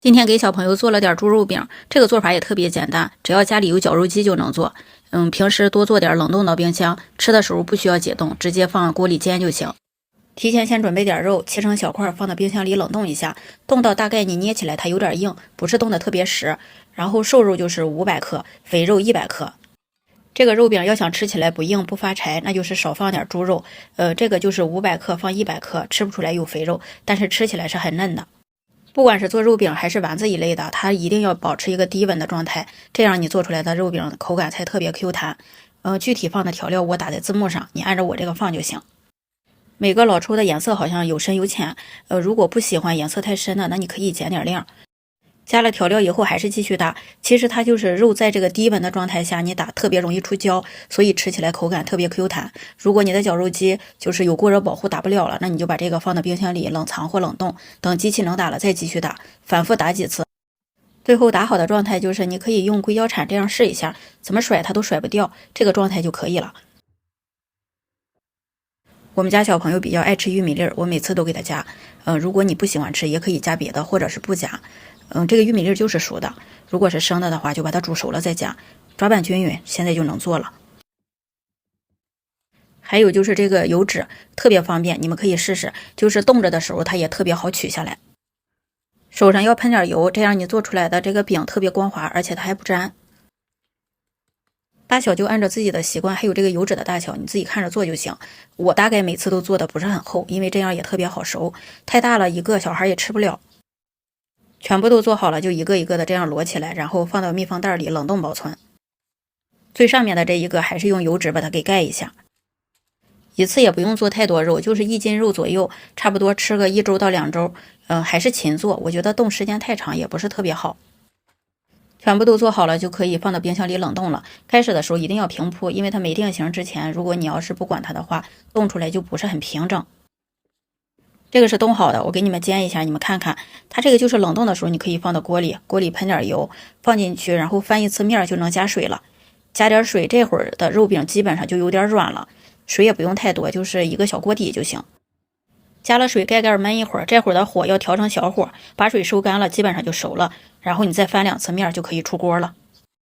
今天給小朋友做了點豬肉餅，這個做法也特別簡單，只要家裡有絞肉機就能做。平時多做點冷凍到冰箱，吃的時候不需要解凍，直接放鍋裡煎就行。提前先準備點肉，切成小塊，放到冰箱裡冷凍一下，凍到大概你捏起來它有點硬，不是凍得特別實。然後瘦肉就是500克，肥肉100克。這個肉餅要想吃起來不硬不發柴，那就是少放點豬肉。這個就是500克放100克，吃不出來有肥肉，但是吃起来是很嫩的。不管是做肉餅還是丸子一類的，它一定要保持一个低溫的狀態，這樣你做出來的肉餅口感才特別 Q 彈。具體放的調料我打在字幕上，你按照我這個放就行。每個老抽的顏色好像有深有淺，如果不喜歡顏色太深的，那你可以減點量。加了調料以後還是繼續打，其實它就是肉在這個低溫的狀態下，你打特別容易出膠，所以吃起來口感特別 Q 彈。如果你的絞肉機就是有過熱保護打不了了，那你就把這個放到冰箱裡冷藏或冷凍，等機器能打了再繼續打，反覆打幾次。最後打好的狀態就是你可以用硅膠鏟這樣試一下，怎麼甩它都甩不掉，這個狀態就可以了。我們家小朋友比較愛吃玉米粒兒，我每次都給他加。如果你不喜歡吃，也可以加別的，或者是不加。這個玉米粒就是熟的，如果是生的話，就把它煮熟了再加，抓拌均勻，現在就能做了。還有就是這個油脂特別方便，你們可以試試，就是凍着的時候它也特別好取下來。手上要噴點油，這樣你做出來的這個餅特別光滑，而且它還不粘。大小就按照自己的習慣，還有這個油脂的大小，你自己看着做就行。我大概每次都做的不是很厚，因為這樣也特別好熟，太大了一個小孩也吃不了。全部都做好了，就一個一個的这樣摞起來，然後放到密封袋裡冷凍保存。最上面的這一個還是用油紙把它給蓋一下。一次也不用做太多肉，就是1斤肉左右，差不多吃個1周到2周。還是勤做，我覺得凍時間太長也不是特別好。全部都做好了，就可以放到冰箱裡冷凍了。開始的時候一定要平鋪，因為它沒定型之前，如果你要是不管它的話，凍出來就不是很平整。這個是凍好的，我給你們煎一下，你們看看，它這個就是冷凍的時候，你可以放到鍋裡，鍋裡噴點油，放進去，然後翻一次面就能加水了。加點水，這會兒的肉餅基本上就有點軟了，水也不用太多，就是一個小鍋底就行。加了水，蓋蓋燜一會兒，這會兒的火要調成小火，把水收乾了，基本上就熟了。然後你再翻2次面就可以出鍋了。